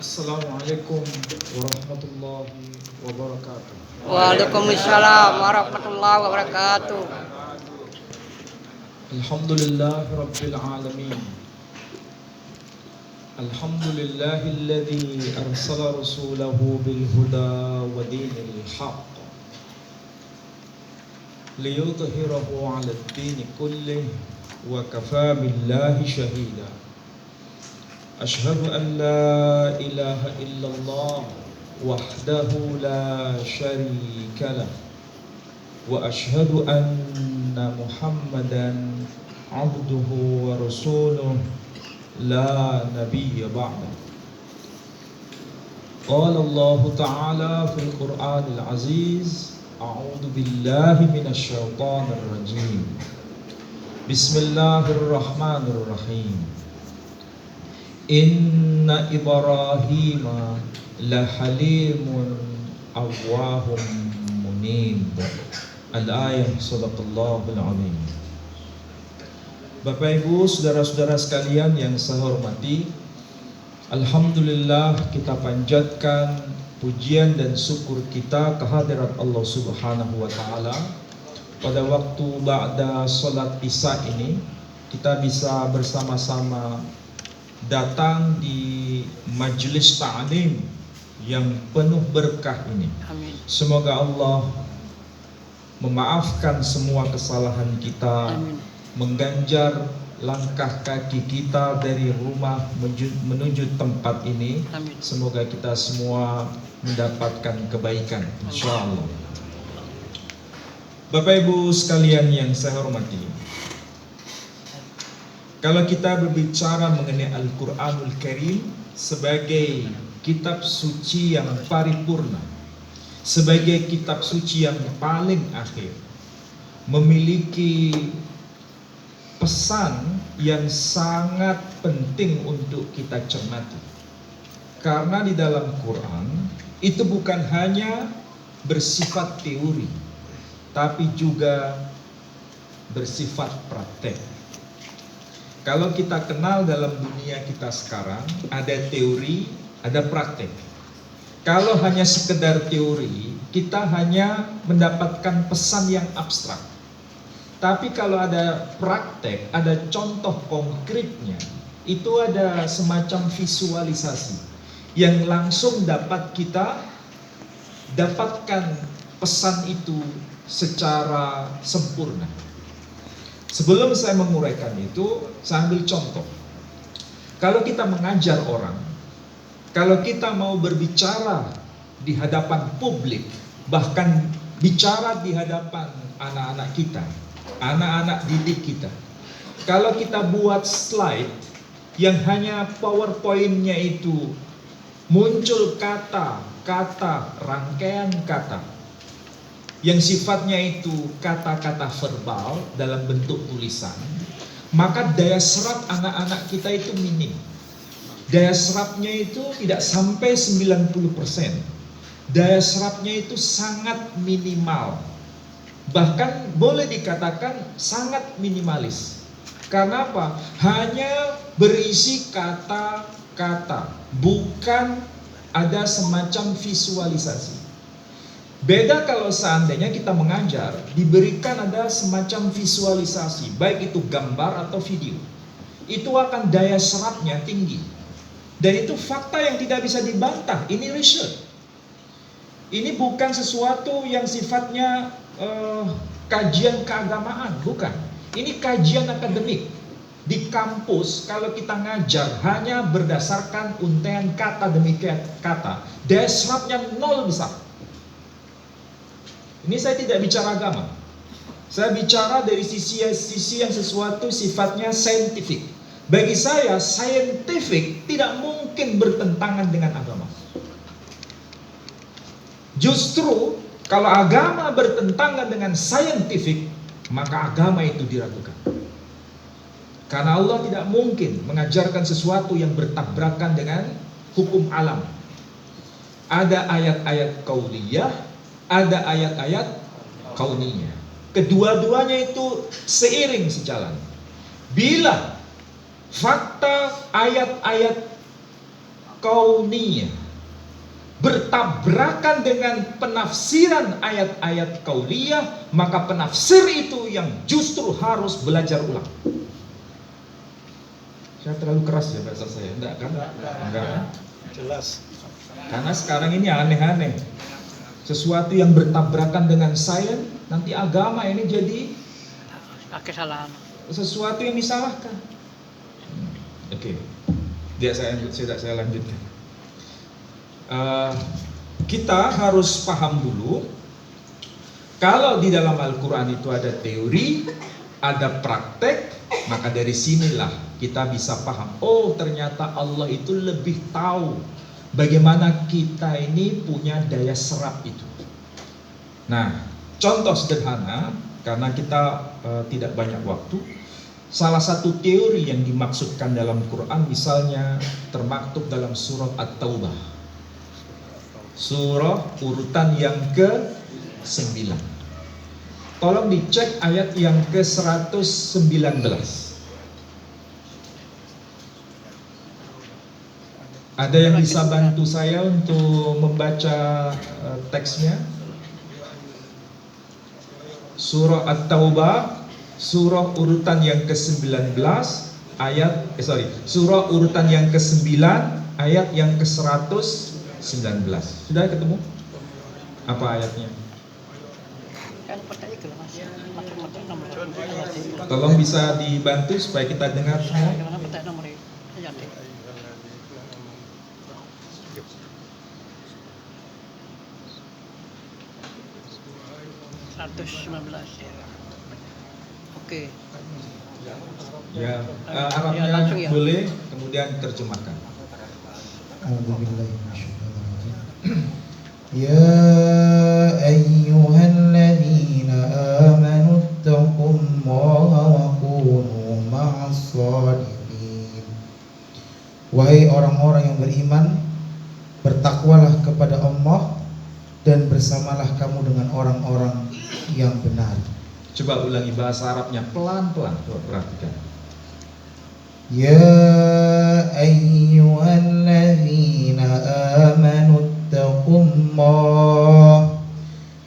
Assalamualaikum warahmatullahi wabarakatuh. Waalaikumsalam warahmatullahi wabarakatuh. Alhamdulillahi rabbil alamin. Alhamdulillahilladzi arsala rasulahu bil huda wa dinil haqq liyudhhirahu 'ala ad-din kullih wa kafa billahi shahida. Ashhadu an la ilaha illallah wahdahu la syarika lah wa ashhadu anna Muhammadan abduhu wa rasuluh la nabiyya ba'da. Qala Allah ta'ala fil Qur'anil Aziz, a'udzu billahi minasy syaithanir rajim. Bismillahirrahmanirrahim. Inna Ibrahima lahalimun awwahum munib. Al-ayah sadaqallahul azim. Bapak Ibu, saudara-saudara sekalian yang saya hormati, alhamdulillah kita panjatkan pujian dan syukur kita kehadirat Allah Subhanahu wa taala. Pada waktu ba'da salat Isya ini kita bisa bersama-sama datang di majelis ta'lim yang penuh berkah ini. Amin. Semoga Allah memaafkan semua kesalahan kita. Amin. Mengganjar langkah kaki kita dari rumah menuju tempat ini. Amin. Semoga kita semua mendapatkan kebaikan, insyaallah. Bapak Ibu sekalian yang saya hormati, kalau kita berbicara mengenai Al-Quranul Karim sebagai kitab suci yang paripurna, sebagai kitab suci yang paling akhir, memiliki pesan yang sangat penting untuk kita cermati. Karena di dalam Quran itu bukan hanya bersifat teori, tapi juga bersifat praktek. Kalau kita kenal dalam dunia kita sekarang, ada teori, ada praktek. Kalau hanya sekedar teori, kita hanya mendapatkan pesan yang abstrak. Tapi kalau ada praktek, ada contoh konkretnya, itu ada semacam visualisasi yang langsung dapat kita dapatkan pesan itu secara sempurna. Sebelum saya menguraikan itu, saya ambil contoh. Kalau kita mengajar orang, kalau kita mau berbicara di hadapan publik, bahkan bicara di hadapan anak-anak kita, anak-anak didik kita, kalau kita buat slide yang hanya PowerPoint-nya itu muncul kata-kata, rangkaian kata yang sifatnya itu kata-kata verbal dalam bentuk tulisan, maka daya serap anak-anak kita itu minim. Daya serapnya itu tidak sampai 90%. Daya serapnya itu sangat minimal. Bahkan boleh dikatakan sangat minimalis. Karena apa? Hanya berisi kata-kata, bukan ada semacam visualisasi. Beda kalau seandainya kita mengajar, diberikan ada semacam visualisasi, baik itu gambar atau video. Itu akan daya serapnya tinggi. Dan itu fakta yang tidak bisa dibantah, ini research. Ini bukan sesuatu yang sifatnya kajian keagamaan, bukan. Ini kajian akademik. Di kampus, kalau kita ngajar hanya berdasarkan untaian kata demi kata, daya serapnya nol besar. Ini saya tidak bicara agama. Saya bicara dari sisi yang sesuatu sifatnya saintifik. Bagi saya, saintifik tidak mungkin bertentangan dengan agama. Justru, kalau agama bertentangan dengan saintifik, maka agama itu diragukan. Karena Allah tidak mungkin mengajarkan sesuatu yang bertabrakan dengan hukum alam. Ada ayat-ayat qauliyah, ada ayat-ayat kauniyah. Kedua-duanya itu seiring sejalan. Bila fakta ayat-ayat kauniyah, bertabrakan dengan penafsiran ayat-ayat kauliyah, maka penafsir itu yang justru harus belajar ulang. Saya terlalu keras ya bahasa saya? Enggak kan? Enggak. Jelas. Karena sekarang ini aneh-aneh. Sesuatu yang bertabrakan dengan sains, nanti agama ini jadi Kesalahan. sesuatu yang disalahkan. Oke. Saya lanjutkan. Kita harus paham dulu, kalau di dalam Al-Quran itu ada teori, ada praktek, maka dari sinilah kita bisa paham, oh ternyata Allah itu lebih tahu bagaimana kita ini punya daya serap itu. Nah, contoh sederhana, karena kita tidak banyak waktu, salah satu teori yang dimaksudkan dalam Quran misalnya termaktub dalam surat At-Taubah, surah urutan yang ke-9. Tolong dicek ayat yang ke-119. Ada yang bisa bantu saya untuk membaca teksnya? Surah At-Taubah, surah urutan yang ke-19 surah urutan yang ke-9 ayat yang ke-119. Sudah ketemu? Apa ayatnya? Tolong bisa dibantu supaya kita dengar semua. Oke. Ya, Arabnya langsung ya. boleh, kemudian terjemahkan. Ya ayyuhalladzina amanu taqullaha wa kunu ma'as shadiqin. Wahai orang-orang yang beriman, bertakwalah kepada Allah dan bersamalah kamu dengan orang-orang yang benar. Coba ulangi bahasa Arabnya pelan-pelan, coba perhatikan. Ya ayyuhalladzina amanu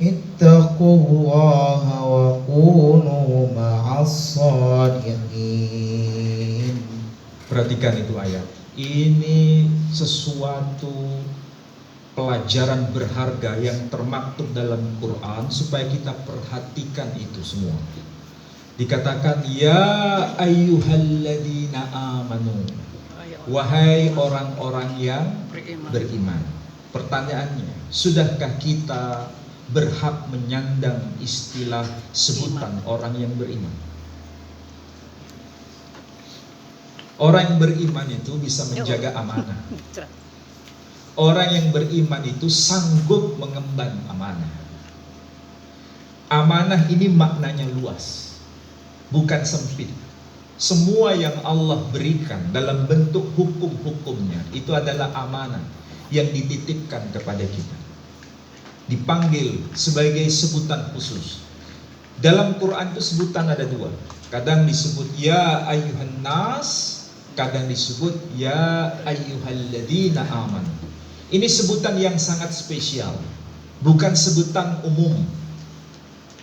ittaqullaha wa kunu ma'as shadiqin. Perhatikan itu ayat. Ini sesuatu pelajaran berharga yang termaktub dalam Quran, supaya kita perhatikan itu semua. Dikatakan ya ayyuhalladzina amanu, wahai orang-orang yang beriman. Pertanyaannya, sudahkah kita berhak menyandang istilah sebutan orang yang beriman? Orang yang beriman itu bisa menjaga amanah. Orang yang beriman itu sanggup mengemban amanah. Amanah ini maknanya luas, bukan sempit. Semua yang Allah berikan dalam bentuk hukum-hukumnya itu adalah amanah yang dititipkan kepada kita. Dipanggil sebagai sebutan khusus. Dalam Quran itu sebutan ada dua. Kadang disebut ya ayyuhan nas, kadang disebut ya ayyuhalladzina amanu. Ini sebutan yang sangat spesial, bukan sebutan umum.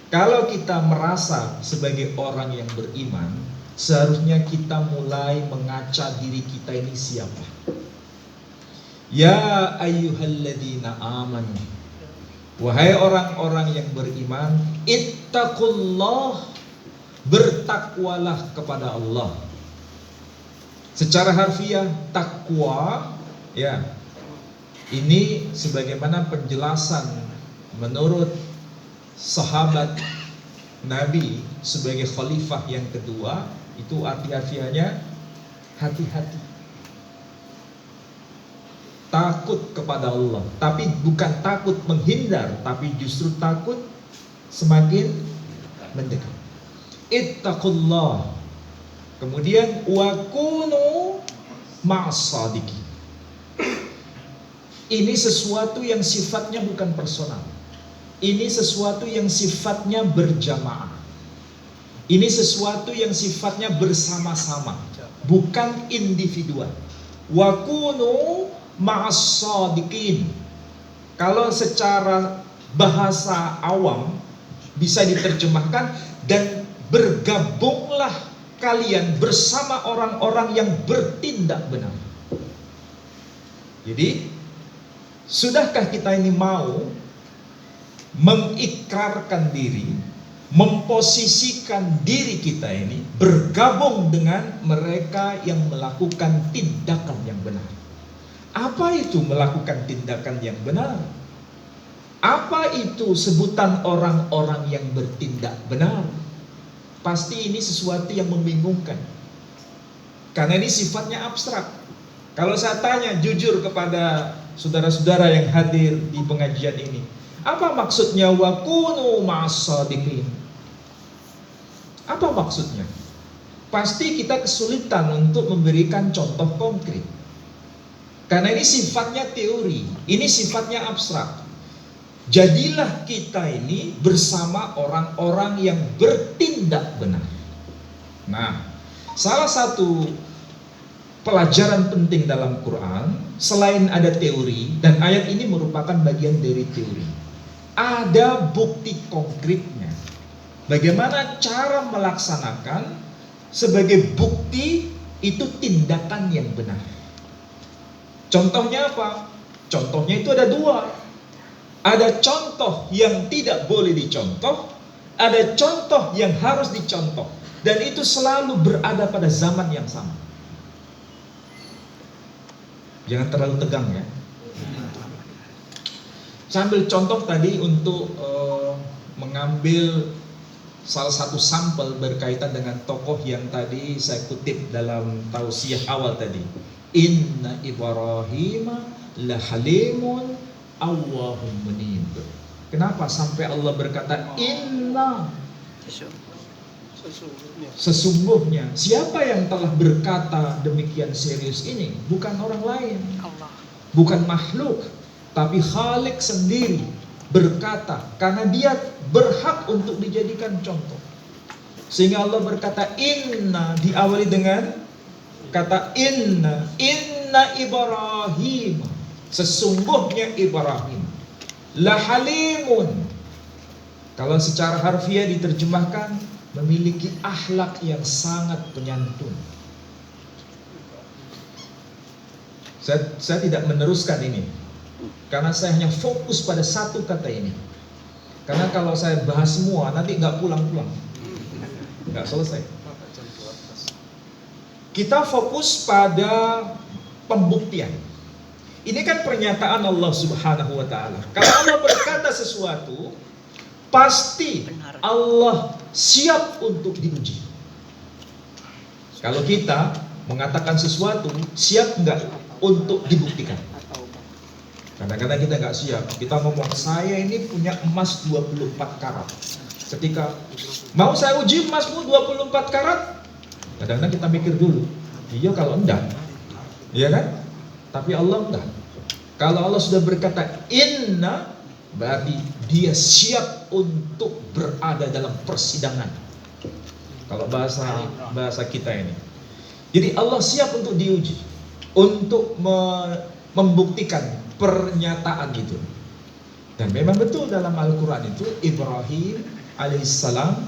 Kalau kita merasa sebagai orang yang beriman, seharusnya kita mulai mengaca diri kita ini siapa. Ya ayyuhalladzina amanu, wahai orang-orang yang beriman, ittaqullah, bertakwalah kepada Allah. Secara harfiah takwa, ya, ini sebagaimana penjelasan menurut sahabat Nabi sebagai khalifah yang kedua, itu arti harfiahnya hati-hati. Takut kepada Allah, tapi bukan takut menghindar, tapi justru takut semakin mendekat. Ittaqullah. Kemudian wa kunu ma'as shadiqin. Ini sesuatu yang sifatnya bukan personal. Ini sesuatu yang sifatnya berjamaah. Ini sesuatu yang sifatnya bersama-sama, bukan individual. Wa kunu ma'as-shadiqin. Kalau secara bahasa awam bisa diterjemahkan, dan bergabunglah kalian bersama orang-orang yang bertindak benar. Jadi, sudahkah kita ini mau mengikrarkan diri, memposisikan diri kita ini bergabung dengan mereka yang melakukan tindakan yang benar? Apa itu melakukan tindakan yang benar? Apa itu sebutan orang-orang yang bertindak benar? Pasti ini sesuatu yang membingungkan, karena ini sifatnya abstrak. Kalau saya tanya jujur kepada saudara-saudara yang hadir di pengajian ini, apa maksudnya wa kunu ma'as-shadiqin? Apa maksudnya? Pasti kita kesulitan untuk memberikan contoh konkret, karena ini sifatnya teori, ini sifatnya abstrak. Jadilah kita ini bersama orang-orang yang bertindak benar. Nah, salah satu pelajaran penting dalam Quran, selain ada teori, dan ayat ini merupakan bagian dari teori, ada bukti konkretnya. Bagaimana cara melaksanakan sebagai bukti itu tindakan yang benar. Contohnya apa? Contohnya itu ada dua. Ada contoh yang tidak boleh dicontoh, ada contoh yang harus dicontoh, dan itu selalu berada pada zaman yang sama. Jangan terlalu tegang ya. Saya ambil contoh tadi untuk mengambil salah satu sampel berkaitan dengan tokoh yang tadi saya kutip dalam tausiah awal tadi. Inna Ibrahim la halimun awwahum munib. Kenapa sampai Allah berkata inna? Sesungguhnya. Siapa yang telah berkata demikian serius ini? Bukan orang lain, Allah. bukan makhluk, tapi Khalik sendiri berkata, karena dia berhak untuk dijadikan contoh. Sehingga Allah berkata inna, diawali dengan kata inna Ibrahim, sesungguhnya Ibrahim la halimun. Kalau secara harfiah diterjemahkan, memiliki akhlak yang sangat penyantun. Saya tidak meneruskan ini, karena saya hanya fokus pada satu kata ini. Karena kalau saya bahas semua, nanti nggak pulang-pulang, nggak selesai. Kita fokus pada pembuktian. Ini kan pernyataan Allah Subhanahu wa Ta'ala. Kalau Allah berkata sesuatu, pasti Allah siap untuk diuji. Kalau kita mengatakan sesuatu, siap nggak untuk dibuktikan? Kadang-kadang kita nggak siap. Kita ngomong, saya ini punya emas 24 karat. Ketika mau saya uji emasmu 24 karat, kadang-kadang kita mikir dulu, iya kalau enggak, iya kan? Tapi Allah enggak. Kalau Allah sudah berkata inna, berarti dia siap untuk berada dalam persidangan. Kalau bahasa kita ini. Jadi Allah siap untuk diuji, untuk membuktikan pernyataan itu. Dan memang betul dalam Al-Quran itu Ibrahim alaihissalam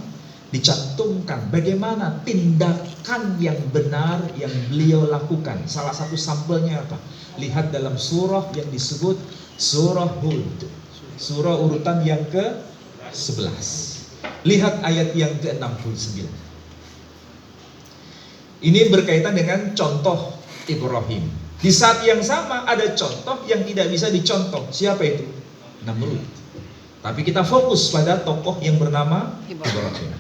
dicantumkan bagaimana tindakan yang benar yang beliau lakukan. Salah satu sampelnya apa? Lihat dalam surah yang disebut surah Hud, surah urutan yang ke-11. Lihat ayat yang ke-69. Ini berkaitan dengan contoh Ibrahim. Di saat yang sama ada contoh yang tidak bisa dicontoh. Siapa itu? Namrud. Tapi kita fokus pada tokoh yang bernama Ibrahim.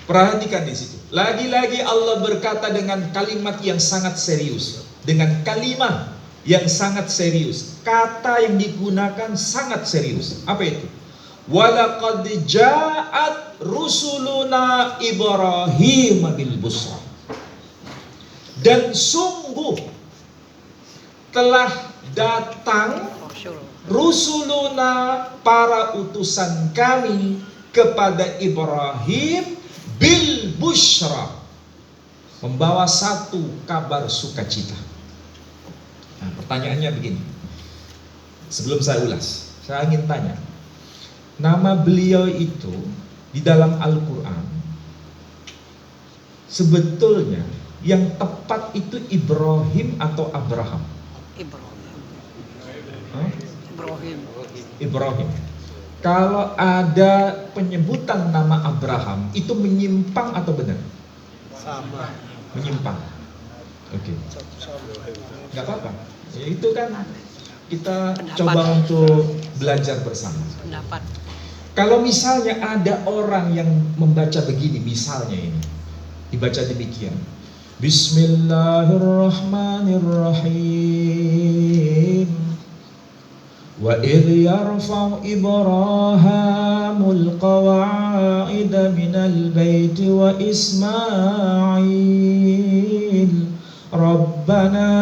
Perhatikan di situ. Lagi-lagi Allah berkata dengan kalimat yang sangat serius, dengan kalimat yang sangat serius. Kata yang digunakan sangat serius. Apa itu? Walaqad ja'at rusuluna Ibrahim bil busra. Dan sungguh telah datang rusuluna, para utusan kami, kepada Ibrahim bil busyra, membawa satu kabar sukacita. Nah, pertanyaannya begini, sebelum saya ulas, saya ingin tanya, nama beliau itu di dalam Al-Quran sebetulnya yang tepat itu Ibrahim atau Abraham? Ibrahim. Hah? Ibrahim. Ibrahim. Kalau ada penyebutan nama Abraham itu menyimpang atau benar? Sama. Menyimpang. Oke. Nggak apa-apa. Ya, itu kan kita Pendapat. coba untuk belajar bersama. Pendapat. Kalau misalnya ada orang yang membaca begini, misalnya ini dibaca demikian, Bismillahirrahmanirrahim. Wa idh yarfa'u Ibrahimul qawa'ida minal baiti wa Ismail Rabbana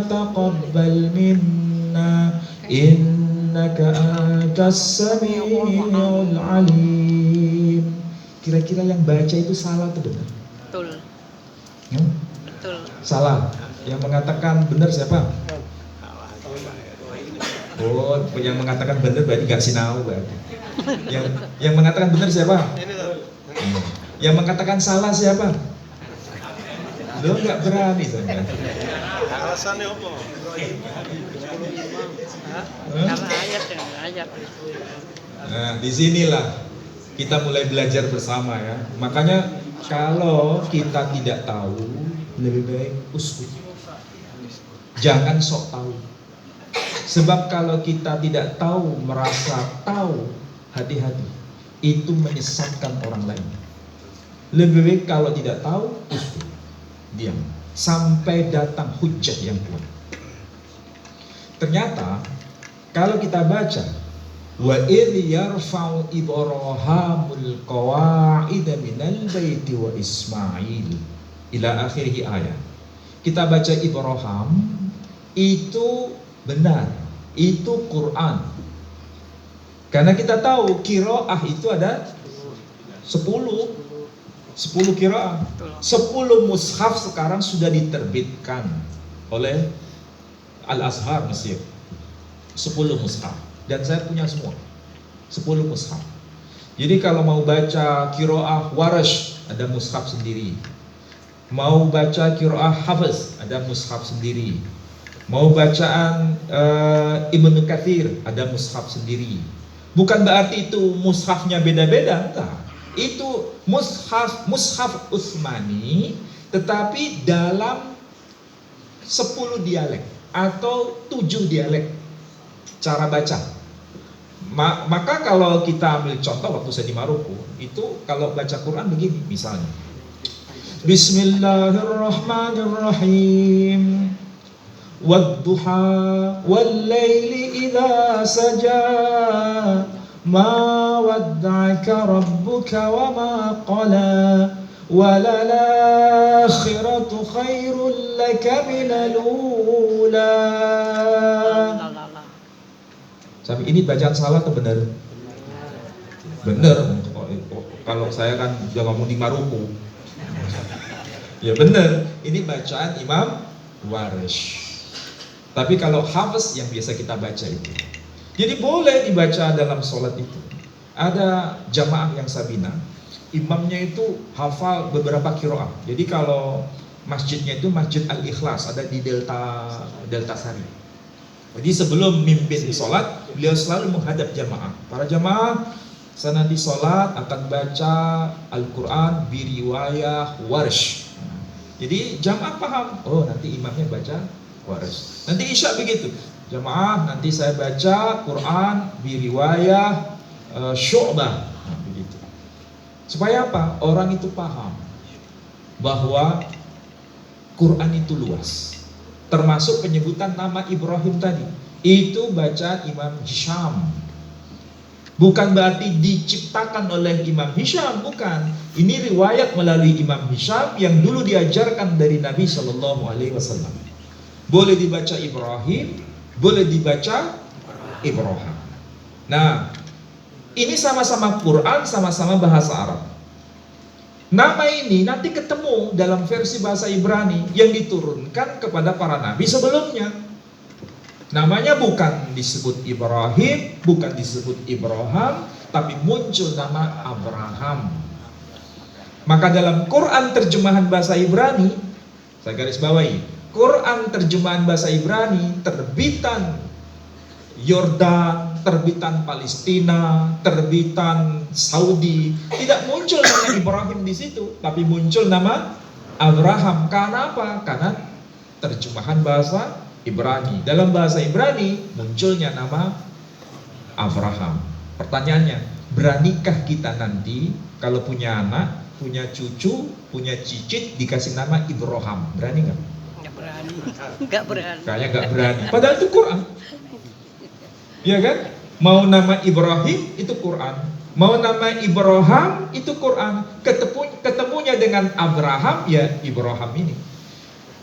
taqabbal minna innaka antas samiul alim. Kira-kira yang baca itu salah atau benar? Betul. Hmm? Betul. Salah. Yang mengatakan benar siapa? Oh, yang mengatakan benar berarti gak sinau berarti. Yang mengatakan benar siapa? Yang mengatakan salah siapa? Lo nggak berani sebenarnya. Alasannya apa? Karena ayat ya, ayat. Nah, disinilah kita mulai belajar bersama ya. Makanya kalau kita tidak tahu, lebih baik uskut. Jangan sok tahu. Sebab kalau kita tidak tahu, merasa tahu, hati-hati. Itu menyesatkan orang lain. Lebih baik kalau tidak tahu, uskut. Diam. Sampai datang hujjah yang kuat. Ternyata kalau kita baca wa idh yarfa'u Ibrahimul qawa'ida minal baiti wa Ismail ila akhirih ayat. Kita baca Ibrahim itu benar, itu Quran. Karena kita tahu qiraah itu ada 10 qiraah. 10 mushaf sekarang sudah diterbitkan oleh Al-Azhar Mesir. 10 mushaf. Dan saya punya semua 10 mushaf. Jadi kalau mau baca qiraah Warash ada mushaf sendiri. Mau baca qiraah Hafiz ada mushaf sendiri. Mau bacaan Ibnu Katsir ada mushaf sendiri. Bukan berarti itu mushafnya beda-beda, enggak. Itu mushaf Utsmani tetapi dalam 10 dialek atau 7 dialek cara baca. Maka kalau kita ambil contoh waktu saya di Maroko, itu kalau baca Quran begini misalnya. Bismillahirrahmanirrahim. Wadduha wal-laili idza saja ma wadda'aka rabbuka wa ma qala walal-akhiratu khairul laka minal ula. Tapi ini bacaan salah atau benar? Benar. Kalau saya kan udah ngomong di Maroko. Ya benar. Ini bacaan Imam Warish. Tapi kalau Hafiz yang biasa kita baca itu. Jadi boleh dibaca dalam sholat itu. Ada jamaah yang sabina, imamnya itu hafal beberapa qiraah. Jadi kalau masjidnya itu Masjid Al-Ikhlas, ada di Delta Sari. Jadi sebelum mimpin sholat, beliau selalu menghadap jamaah. Para jamaah saya nanti sholat akan baca Al-Quran biriwayah Warsh. Jadi jamaah paham, oh nanti imamnya baca Warsh. Nanti isya begitu, jamaah nanti saya baca Quran biriwayah Syu'bah. Nah, begitu. Supaya apa? Orang itu paham bahwa Quran itu luas. Termasuk penyebutan nama Ibrahim tadi. Itu bacaan Imam Hisham. Bukan berarti diciptakan oleh Imam Hisham, bukan. Ini riwayat melalui Imam Hisham yang dulu diajarkan dari Nabi SAW. Boleh dibaca Ibrahim, boleh dibaca Ibrahim. Nah, ini sama-sama Quran, sama-sama bahasa Arab. Nama ini nanti ketemu dalam versi bahasa Ibrani yang diturunkan kepada para nabi sebelumnya. Namanya bukan disebut Ibrahim, bukan disebut Ibrahim, tapi muncul nama Abraham. Maka dalam Quran terjemahan bahasa Ibrani, saya garis bawahi, Quran terjemahan bahasa Ibrani, terbitan Yordan, terbitan Palestina, terbitan Saudi, tidak muncul nama Ibrahim di situ, tapi muncul nama Abraham. Karena apa? Karena terjemahan bahasa Ibrani. Dalam bahasa Ibrani munculnya nama Abraham. Pertanyaannya, beranikah kita nanti kalau punya anak, punya cucu, punya cicit dikasih nama Ibrahim? Berani nggak? Nggak berani. Nggak berani. Kayaknya nggak berani. Padahal itu Quran. Iya kan? Mau nama Ibrahim itu Quran. Mau nama Ibrahim itu Quran. Ketemunya dengan Abraham ya Ibrahim ini.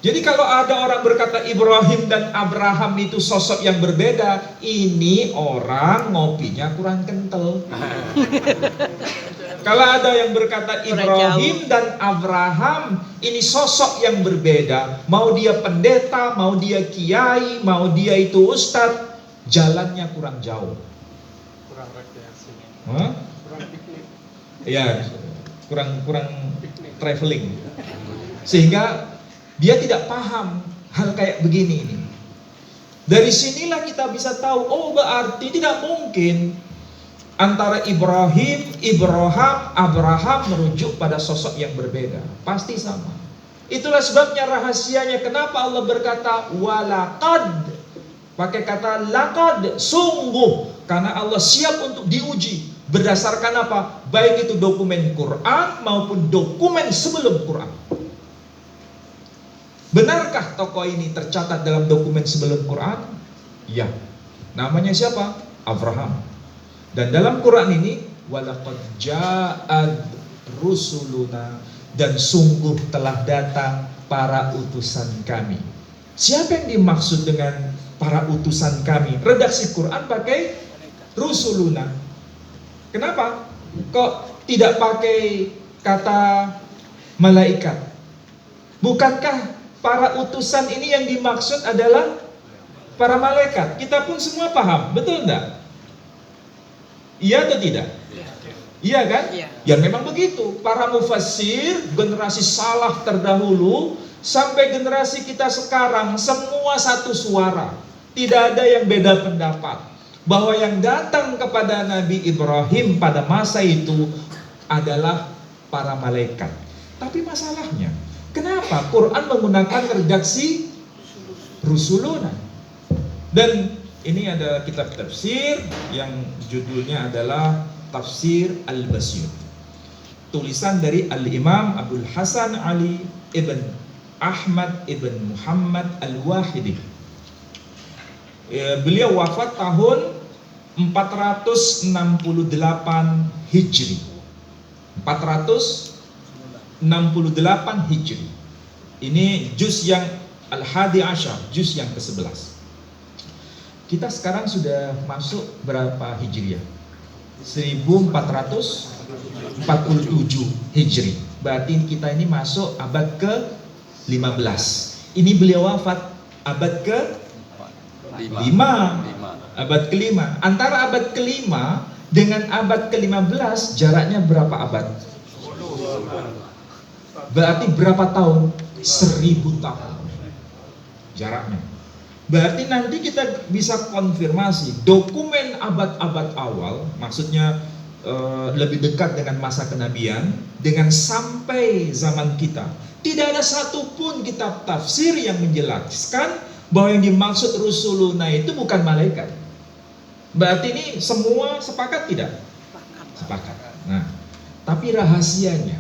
Jadi kalau ada orang berkata Ibrahim dan Abraham itu sosok yang berbeda, ini orang ngopinya kurang kental. Kalau ada yang berkata Ibrahim dan Abraham ini sosok yang berbeda, mau dia pendeta, mau dia kiai, mau dia itu ustadz, jalannya kurang jauh. Kurang rekreasi. Hah? Kurang piknik. Ya, kurang traveling. Sehingga dia tidak paham hal kayak begini ini. Dari sinilah kita bisa tahu, oh berarti tidak mungkin antara Ibrahim, Abraham merujuk pada sosok yang berbeda. Pasti sama. Itulah sebabnya rahasianya kenapa Allah berkata walaqad. Pakai kata laqad, sungguh. Karena Allah siap untuk diuji. Berdasarkan apa? Baik itu dokumen Quran maupun dokumen sebelum Quran. Benarkah tokoh ini tercatat dalam dokumen sebelum Quran? Ya. Namanya siapa? Abraham. Dan dalam Quran ini walaqad ja'ad rusuluna, dan sungguh telah datang para utusan kami. Siapa yang dimaksud dengan para utusan kami? Redaksi Quran pakai rusuluna. Kenapa? Kok tidak pakai kata malaikat? Bukankah para utusan ini yang dimaksud adalah para malaikat? Kita pun semua paham, betul enggak? Iya atau tidak? Iya kan? Iya. Ya memang begitu. Para mufassir, generasi salaf terdahulu sampai generasi kita sekarang semua satu suara. Tidak ada yang beda pendapat bahwa yang datang kepada Nabi Ibrahim pada masa itu adalah para malaikat. Tapi masalahnya, kenapa Quran menggunakan redaksi rusuluna? Dan ini ada kitab tafsir yang judulnya adalah Tafsir Al-Basir. Tulisan dari Al-Imam Abdul Hasan Ali ibn Ahmad ibn Muhammad Al-Wahidi. Beliau wafat tahun 468 Hijri. 468 Hijri. Ini juz yang Al-Hadi Asyar, juz yang ke-11. Kita sekarang sudah masuk berapa Hijriah? 1447 Hijri. Berarti kita ini masuk abad ke-15. Ini beliau wafat abad ke-5. Abad ke-5. Antara abad ke-5 dengan abad ke-15 jaraknya berapa abad? Berarti berapa tahun? 1000 tahun jaraknya. Berarti nanti kita bisa konfirmasi dokumen abad-abad awal, maksudnya lebih dekat dengan masa kenabian, dengan sampai zaman kita. Tidak ada satupun kitab tafsir yang menjelaskan bahwa yang dimaksud rusuluna itu bukan malaikat. Berarti ini semua sepakat tidak? Sepakat. Nah, tapi rahasianya,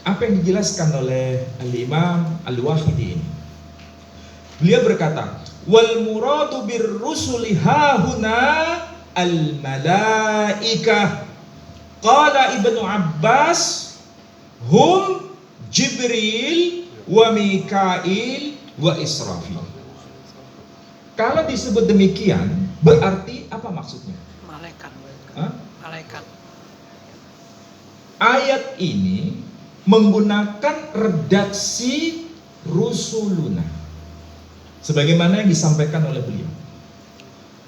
apa yang dijelaskan oleh Al-Imam Al-Wahidi ini? Beliau berkata, wal muradu bir rusuli hahuna al malaikah. Qala Ibnu Abbas hum Jibril wa Mikail wa Israfil. Kalau disebut demikian berarti apa maksudnya? Malaikat. Hah? Malaikat. Ayat ini menggunakan redaksi rusuluna sebagaimana yang disampaikan oleh beliau.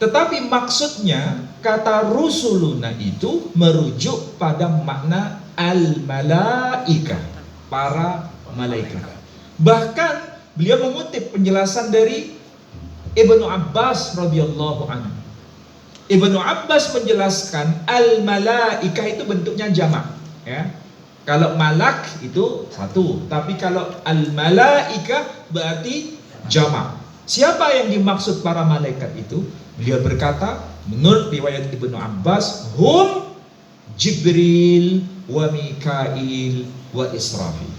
Tetapi maksudnya kata rusuluna itu merujuk pada makna al-malaika, para malaikat. Bahkan beliau mengutip penjelasan dari Ibnu Abbas radhiyallahu anhu. Ibnu Abbas menjelaskan al-malaika itu bentuknya jamak, ya. Kalau malak itu satu, tapi kalau al-malaika berarti jamak. Siapa yang dimaksud para malaikat itu? Beliau berkata, menurut riwayat Ibnu Abbas, hum Jibril wa Mikail wa Israfil.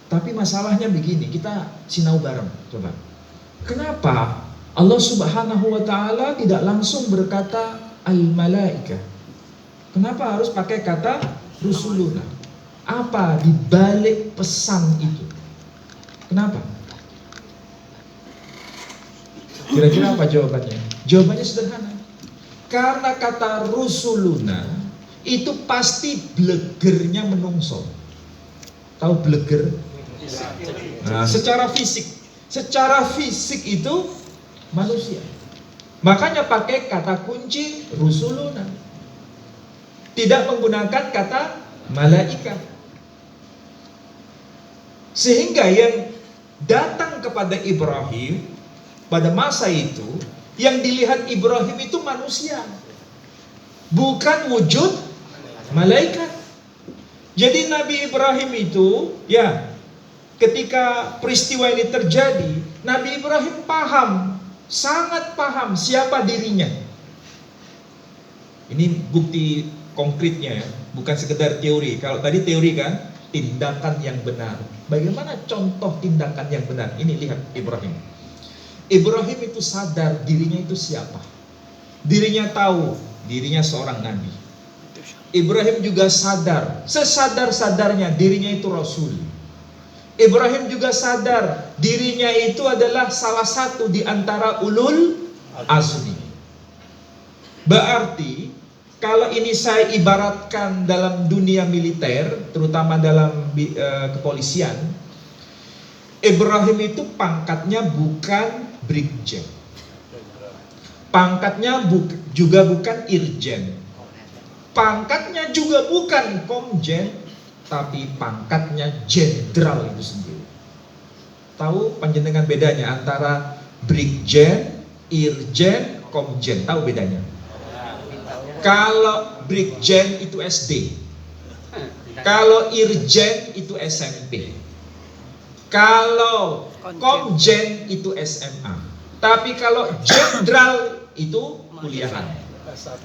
Tapi masalahnya begini, kita sinau bareng, coba. Kenapa Allah Subhanahu wa taala tidak langsung berkata al-malaika? Kenapa harus pakai kata rusuluna? Apa di balik pesan itu? Kenapa? Kira-kira apa jawabannya? Jawabannya sederhana. Karena kata rusuluna itu pasti blegernya menungso. Tahu bleger? Nah, secara fisik itu manusia. Makanya pakai kata kunci rusuluna. Tidak menggunakan kata malaikat. Sehingga yang datang kepada Ibrahim pada masa itu, yang dilihat Ibrahim itu manusia, bukan wujud malaikat. Jadi Nabi Ibrahim itu, ya, ketika peristiwa ini terjadi, Nabi Ibrahim paham, sangat paham siapa dirinya. Ini bukti konkretnya, ya, bukan sekedar teori. Kalau tadi teori kan, tindakan yang benar. Bagaimana contoh tindakan yang benar? Ini lihat Ibrahim. Ibrahim itu sadar dirinya itu siapa. Dirinya tahu dirinya seorang nabi. Ibrahim juga sadar, sesadar-sadarnya dirinya itu rasul. Ibrahim juga sadar dirinya itu adalah salah satu di antara ulul azmi. Berarti kalau ini saya ibaratkan dalam dunia militer, terutama dalam kepolisian, Ibrahim itu pangkatnya bukan brigjen, pangkatnya juga bukan irjen, pangkatnya juga bukan komjen, tapi pangkatnya jenderal itu sendiri. Tahu panjenengan bedanya antara brigjen, irjen, komjen? Tahu bedanya? Kalau brigjen itu SD, kalau irjen itu SMP, kalau komjen itu SMA, tapi kalau jenderal itu kuliahan.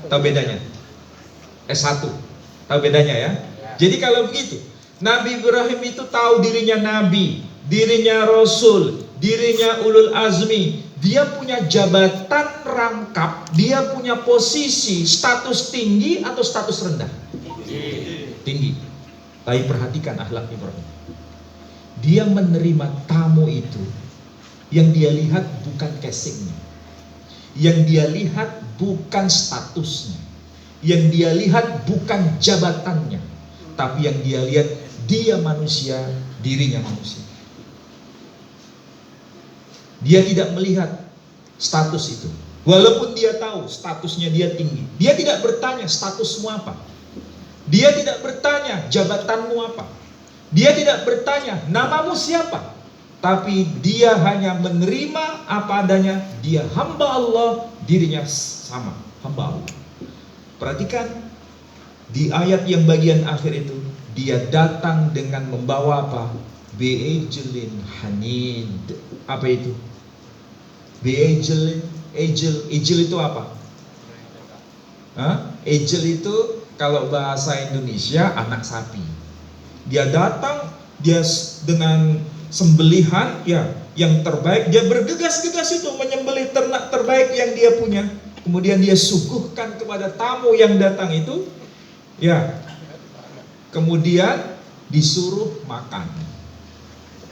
Tahu bedanya? S1. Tahu bedanya ya? Jadi kalau begitu, Nabi Ibrahim itu tahu dirinya nabi, dirinya rasul, dirinya ulul azmi. Dia punya jabatan rangkap, dia punya posisi status tinggi atau status rendah? Tinggi. Tapi perhatikan akhlak Ibrahim. Dia menerima tamu itu, yang dia lihat bukan casingnya, yang dia lihat bukan statusnya, yang dia lihat bukan jabatannya, tapi yang dia lihat dia manusia, dirinya manusia. Dia tidak melihat status itu. Walaupun dia tahu statusnya dia tinggi, dia tidak bertanya statusmu apa. Dia tidak bertanya jabatanmu apa. Dia tidak bertanya namamu siapa. Tapi dia hanya menerima apa adanya. Dia hamba Allah, dirinya sama, hamba Allah. Perhatikan di ayat yang bagian akhir itu, dia datang dengan membawa apa? Bi'ijlin hanid. Apa itu? Bi'ijlin, ijil itu apa? Ijil itu kalau bahasa Indonesia anak sapi. Dia datang, dia dengan sembelihan ya yang terbaik, dia bergegas-gegas itu menyembelih ternak terbaik yang dia punya. Kemudian dia suguhkan kepada tamu yang datang itu, ya. Kemudian disuruh makan.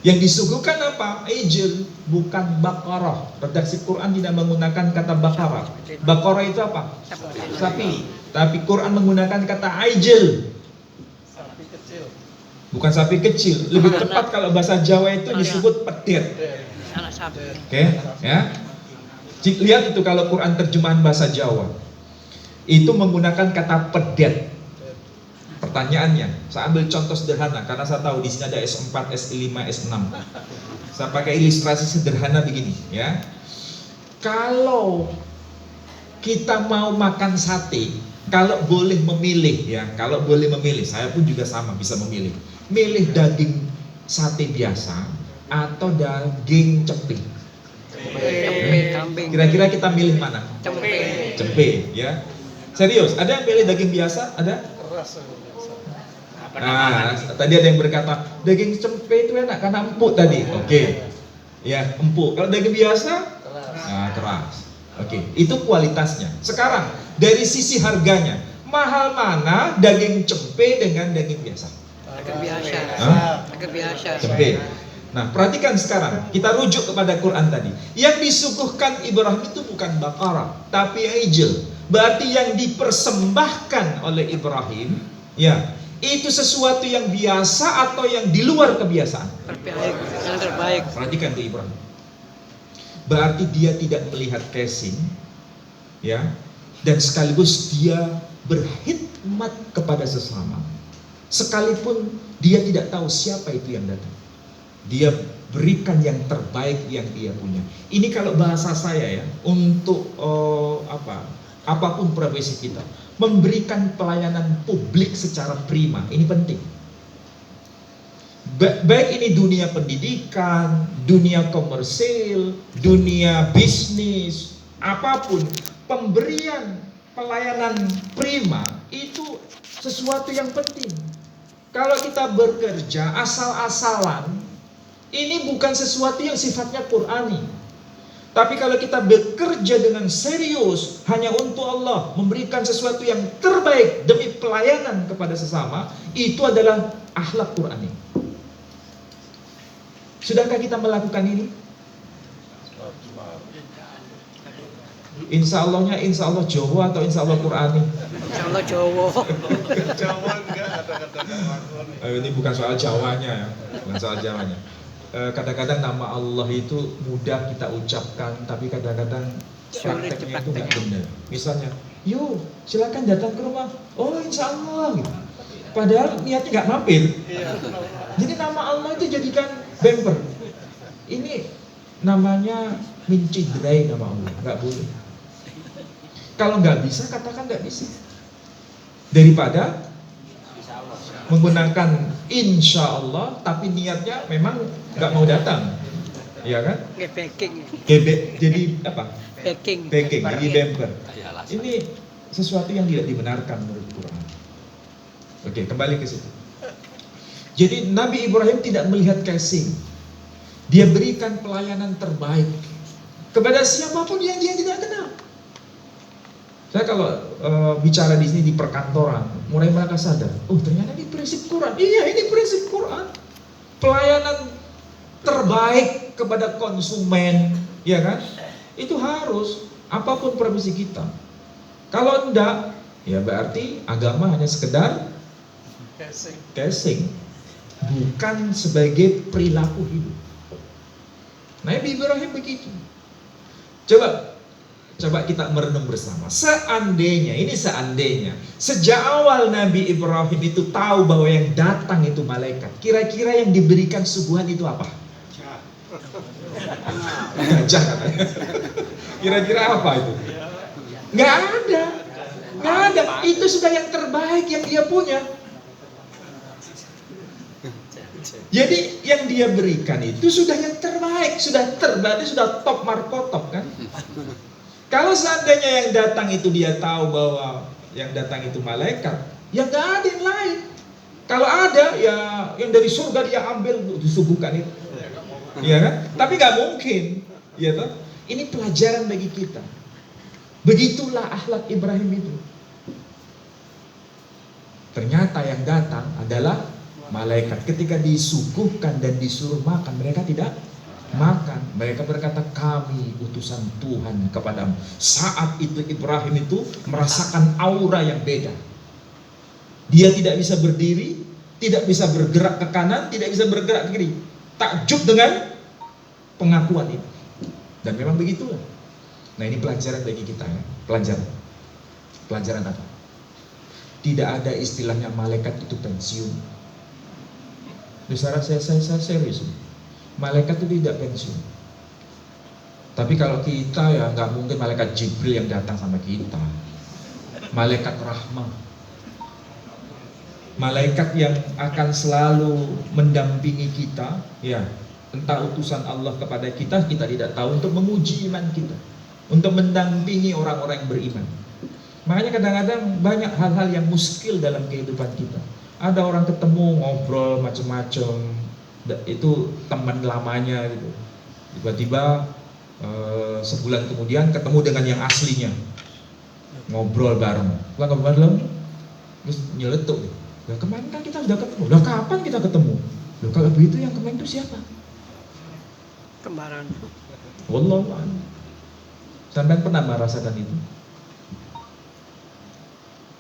Yang disuguhkan apa? Ijil, bukan bakarah. Redaksi Quran tidak menggunakan kata bakarah. Bakarah itu apa? Sapi. Tapi Quran menggunakan kata ijil. Sapi kecil. Bukan sapi kecil. Lebih tepat kalau bahasa Jawa itu disebut petir. Anak sapi. Oke, ya. Lihat itu kalau Quran terjemahan bahasa Jawa, itu menggunakan kata pedet. Pertanyaannya, saya ambil contoh sederhana karena saya tahu di sini ada S4, S5, S6. Saya pakai ilustrasi sederhana begini, ya. Kalau kita mau makan sate, kalau boleh memilih, ya, kalau boleh memilih, saya pun juga sama bisa memilih. Milih daging sate biasa atau daging cepe. Cempe, kambing. Kira-kira kita milih mana? Cempe. Cempe, ya. Serius, ada yang milih daging biasa? Ada? Keras. Nah, tadi ada yang berkata daging cempe itu enak karena empuk tadi. Oke. Ya, empuk. Kalau daging biasa? Nah, keras. Oke, itu kualitasnya. Sekarang dari sisi harganya, mahal mana daging cempe dengan daging biasa? Daging biasa. Hah? Daging biasa. Cempe. Nah, perhatikan sekarang, kita rujuk kepada Quran tadi. Yang disuguhkan Ibrahim itu bukan bakara, tapi ijl. Berarti yang dipersembahkan oleh Ibrahim, ya, itu sesuatu yang biasa atau yang di luar kebiasaan. Terbaik, yang terbaik. Perhatikan tuh Ibrahim. Berarti dia tidak melihat casing, ya, dan sekaligus dia berkhidmat kepada sesama. Sekalipun dia tidak tahu siapa itu yang datang, dia berikan yang terbaik yang dia punya. Ini kalau bahasa saya, ya, untuk apapun profesi kita, memberikan pelayanan publik secara prima, ini penting. Baik ini dunia pendidikan, dunia komersil, dunia bisnis, apapun, pemberian pelayanan prima itu sesuatu yang penting. Kalau kita bekerja asal-asalan, ini bukan sesuatu yang sifatnya Qur'ani. Tapi kalau kita bekerja dengan serius hanya untuk Allah, memberikan sesuatu yang terbaik demi pelayanan kepada sesama, itu adalah akhlak Qur'ani. Sudahkah kita melakukan ini? Insya Allahnya insya Allah Jawa atau insya Allah Qur'ani? Insya Allah Jawa. Jawa enggak ada Ini bukan soal Jawanya, ya, bukan soal Jawanya. Kadang-kadang nama Allah itu mudah kita ucapkan, tapi kadang-kadang prakteknya itu nggak benar. Misalnya, yuk silakan datang ke rumah. Oh insya Allah, gitu. Padahal niatnya nggak mampir. Jadi nama Allah itu jadikan bumper. Ini namanya mencidrai nama Allah, nggak boleh. Kalau nggak bisa, katakan nggak bisa. Daripada menggunakan insya Allah, tapi niatnya memang nggak mau datang, ya kan? Baking. Jadi apa? Baking. Baking, jadi bumper. Ini sesuatu yang tidak dibenarkan menurut Quran. Oke, kembali ke situ. Jadi Nabi Ibrahim tidak melihat casing. Dia berikan pelayanan terbaik kepada siapapun yang dia tidak kenal. Saya kalau bicara di sini di perkantoran, mulai mereka sadar, oh ternyata ini prinsip Quran. Iya, ini prinsip Quran. Pelayanan terbaik kepada konsumen, ya kan? Itu harus, apapun profesi kita. Kalau enggak, ya berarti agama hanya sekedar casing, bukan sebagai perilaku hidup. Nabi Ibrahim begitu. Coba kita merenung bersama. Seandainya sejak awal Nabi Ibrahim itu tahu bahwa yang datang itu malaikat, kira-kira yang diberikan suguhan itu apa? Gajah katanya. Kira-kira apa itu? Nggak ada. Itu sudah yang terbaik yang dia punya. Jadi yang dia berikan itu sudah yang terbaik, sudah top markotop kan? Kalau seandainya yang datang itu dia tahu bahwa yang datang itu malaikat, ya nggak ada yang lain. Kalau ada, ya yang dari surga dia ambil disuguhkan itu, ya kan? Tapi nggak mungkin, ya toh? Ini pelajaran bagi kita. Begitulah akhlak Ibrahim itu. Ternyata yang datang adalah malaikat. Ketika disuguhkan dan disuruh makan, mereka tidak makan. Mereka berkata, kami utusan Tuhan kepadamu. Saat itu Ibrahim itu merasakan aura yang beda. Dia tidak bisa berdiri, tidak bisa bergerak ke kanan, tidak bisa bergerak ke kiri. Takjub dengan pengakuan itu. Dan memang begitulah. Nah ini pelajaran bagi kita ya. Pelajaran apa? Tidak ada istilahnya malaikat itu pensiun. Saya serius. Malaikat itu tidak pensiun. Tapi kalau kita ya nggak mungkin malaikat Jibril yang datang sama kita. Malaikat rahmah, malaikat yang akan selalu mendampingi kita, ya entah utusan Allah kepada kita tidak tahu, untuk menguji iman kita, untuk mendampingi orang-orang yang beriman. Makanya kadang-kadang banyak hal-hal yang muskil dalam kehidupan kita. Ada orang ketemu ngobrol macam-macam, itu teman lamanya gitu. Tiba-tiba sebulan kemudian ketemu dengan yang aslinya, ngobrol bareng, terus nyeletuk. Lah kemarin kan kita sudah ketemu. Lah kapan kita ketemu? Loh kalau begitu yang kemarin itu siapa? Kembaran. Wallahu a'lam. Sampai pernah merasakan itu?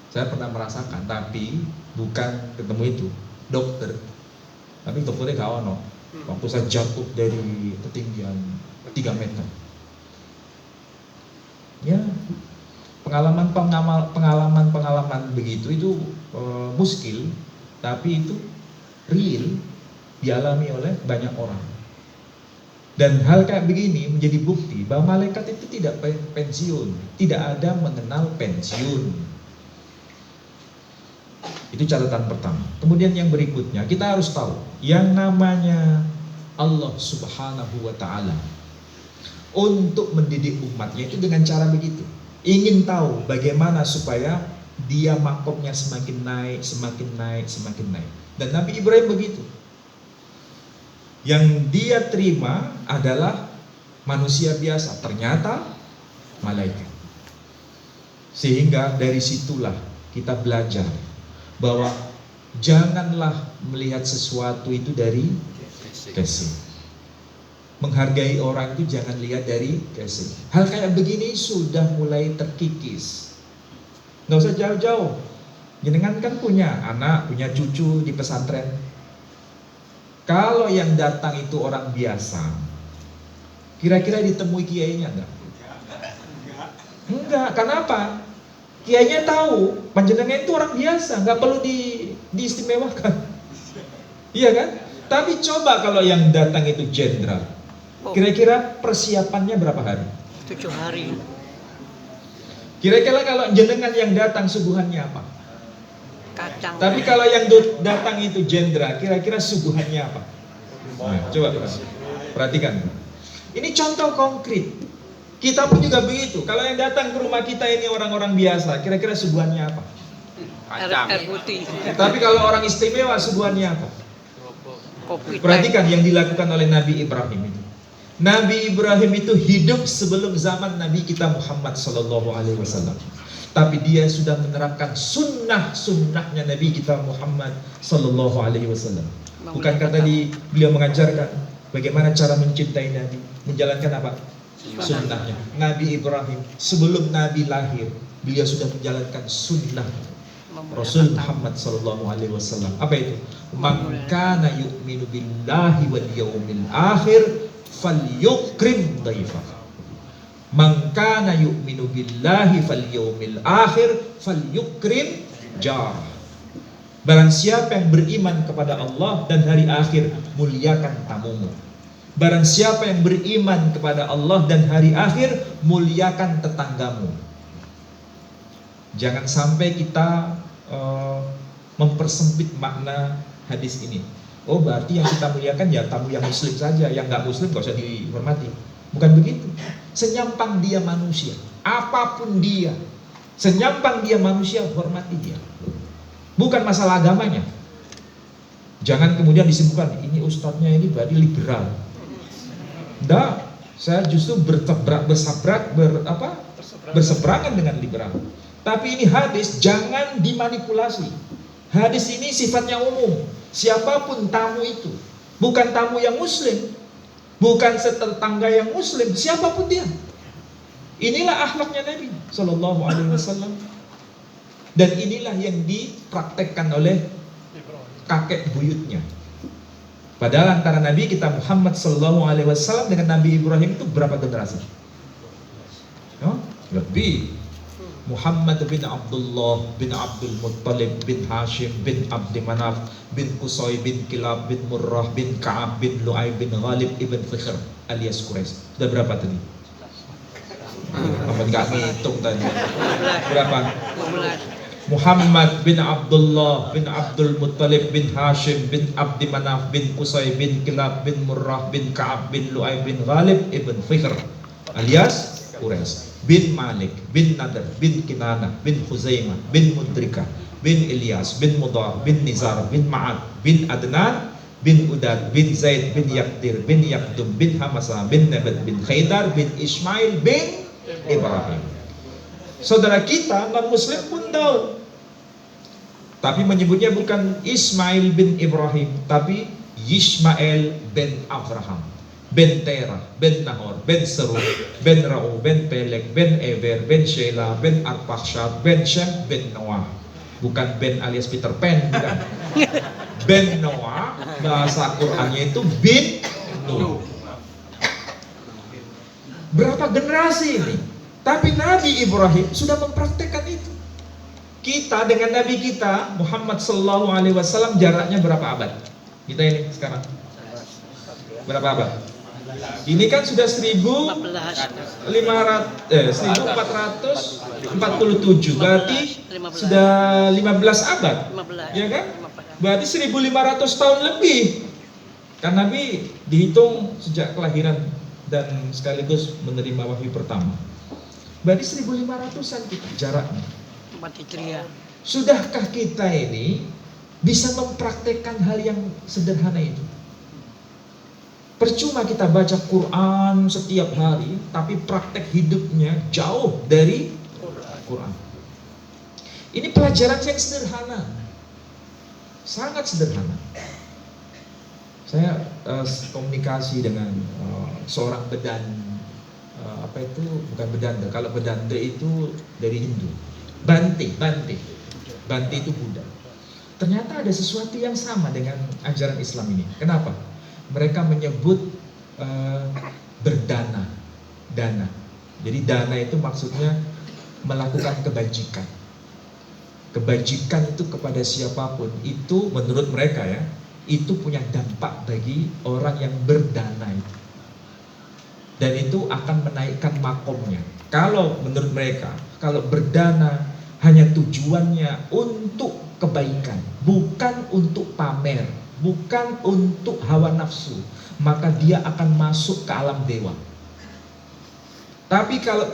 Saya pernah merasakan, tapi bukan ketemu itu dokter. Tapi dokternya gak ono. Waktu saya jatuh dari ketinggian 3 meter. Ya, pengalaman begitu itu muskil, tapi itu real, dialami oleh banyak orang. Dan hal kayak begini menjadi bukti bahwa malaikat itu tidak pensiun, tidak ada mengenal pensiun. Itu catatan pertama. Kemudian yang berikutnya, kita harus tahu yang namanya Allah Subhanahu wa ta'ala untuk mendidik umatnya itu dengan cara begitu. Ingin tahu bagaimana supaya dia makomnya semakin naik, semakin naik, semakin naik. Dan Nabi Ibrahim begitu. Yang dia terima adalah manusia biasa, ternyata malaikat. Sehingga dari situlah kita belajar bahwa janganlah melihat sesuatu itu dari casing. Menghargai orang itu jangan lihat dari casing. Hal kayak begini sudah mulai terkikis. Nggak usah jauh-jauh. Jenengan kan punya anak, punya cucu di pesantren. Kalau yang datang itu orang biasa, kira-kira ditemui kiainya enggak? Enggak, kenapa? Kiainya tahu panjenengan itu orang biasa, nggak perlu diistimewakan. Iya kan? Tapi coba kalau yang datang itu jenderal, kira-kira persiapannya berapa hari? 7 hari. Kira-kira kalau jenengan yang datang suguhannya apa? Kacang. Tapi kalau yang datang itu jenderal, kira-kira suguhannya apa? Nah, coba perhatikan. Ini contoh konkret. Kita pun juga begitu. Kalau yang datang ke rumah kita ini orang-orang biasa, kira-kira suguhannya apa? Air putih. Tapi kalau orang istimewa, suguhannya apa? Kopi. Perhatikan yang dilakukan oleh Nabi Ibrahim itu. Nabi Ibrahim itu hidup sebelum zaman Nabi kita Muhammad SAW. Tapi dia sudah menerapkan sunnahnya Nabi kita Muhammad SAW. Bukankah tadi beliau mengajarkan bagaimana cara mencintai Nabi, menjalankan apa? Sunnahnya. Nabi Ibrahim sebelum Nabi lahir, beliau sudah menjalankan sunnah Rasul Muhammad SAW. Apa itu? Man kana yu'minu billahi wal yawmil akhir falyukrim dhaifah. Man kana yu'minu billahi fal yawmil akhir falyukrim jar. Barang siapa yang beriman kepada Allah dan hari akhir, muliakan tamumu. Barang siapa yang beriman kepada Allah dan hari akhir, muliakan tetanggamu. Jangan sampai kita mempersempit makna hadis ini. Oh berarti yang kita muliakan ya tamu yang muslim saja, yang nggak muslim gak usah dihormati. Bukan begitu. Senyampang dia manusia, apapun dia, senyampang dia manusia, hormati dia. Bukan masalah agamanya. Jangan kemudian disebutkan ini ustadznya ini berarti liberal. Nggak, saya justru berseberangan dengan liberal. Tapi ini hadis jangan dimanipulasi. Hadis ini sifatnya umum. Siapapun tamu itu, bukan tamu yang muslim, bukan setetangga yang muslim, siapapun dia. Inilah akhlaknya Nabi Sallallahu Alaihi Wasallam. Dan inilah yang dipraktekkan oleh kakek buyutnya. Padahal antara Nabi kita Muhammad Sallallahu Alaihi Wasallam dengan Nabi Ibrahim itu berapa generasi? Nabi Muhammad bin Abdullah bin Abdul Muttalib bin Hashim bin Abdi Manaf bin Qusay bin Kilab bin Murrah bin Ka'ab bin Lu'ay bin Ghalib ibn Fikhr alias Quraisy. Sudah berapa tadi? Apa nggak ngitung tadi? Berapa? 15. Muhammad bin Abdullah bin Abdul Muttalib bin Hashim bin Abdi Manaf bin Qusay bin Kilab bin Murrah bin Ka'ab bin Lu'ay bin Ghalib ibn Fikhr alias Quraisy, bin Malik bin Nadr bin Kinanah bin Khuzaimah bin Mudrikah bin Ilyas bin Mudar bin Nizar bin Ma'ad bin Adnan bin Udad bin Zaid bin Yaktir bin Yakdum bin Hamasa bin Nabat bin Khaydar bin Ismail bin Ibrahim. Saudara kita non muslim pun tahu, tapi menyebutnya bukan Ismail bin Ibrahim, tapi Yismael bin Abraham, bin Terah, bin Nahor, bin Serug, bin Ra'u, bin Pelek, bin Eber, bin Sheila, bin Arpakshad, bin Shem, bin Noah. Bukan Ben alias Peter Pan, bukan. Ben Noah, bahasa Qur'annya itu bin Nuh. Berapa generasi ini? Tapi Nabi Ibrahim sudah mempraktekkan itu. Kita dengan Nabi kita Muhammad Sallallahu Alaihi Wasallam jaraknya berapa abad? Kita ini sekarang berapa abad? Ini kan sudah 1447, berarti sudah 15 abad, ya kan? Berarti 1500 tahun lebih. Kan Nabi dihitung sejak kelahiran dan sekaligus menerima wahyu pertama. Berarti 1500-an kita jaraknya. Sudahkah kita ini bisa mempraktekkan hal yang sederhana itu? Percuma kita baca Quran setiap hari, tapi praktek hidupnya jauh dari Quran. Ini pelajaran yang sederhana, sangat sederhana. Saya komunikasi dengan seorang bedanda, apa itu bukan bedanda, kalau bedanda itu dari Hindu, Bante itu Buddha. Ternyata ada sesuatu yang sama dengan ajaran Islam ini. Kenapa? Mereka menyebut berdana, dana. Jadi dana itu maksudnya melakukan kebajikan. Kebajikan itu kepada siapapun, itu menurut mereka ya, itu punya dampak bagi orang yang berdana itu. Dan itu akan menaikkan makomnya. Kalau menurut mereka, kalau berdana hanya tujuannya untuk kebaikan, bukan untuk pamer, bukan untuk hawa nafsu, maka dia akan masuk ke alam dewa. Tapi kalau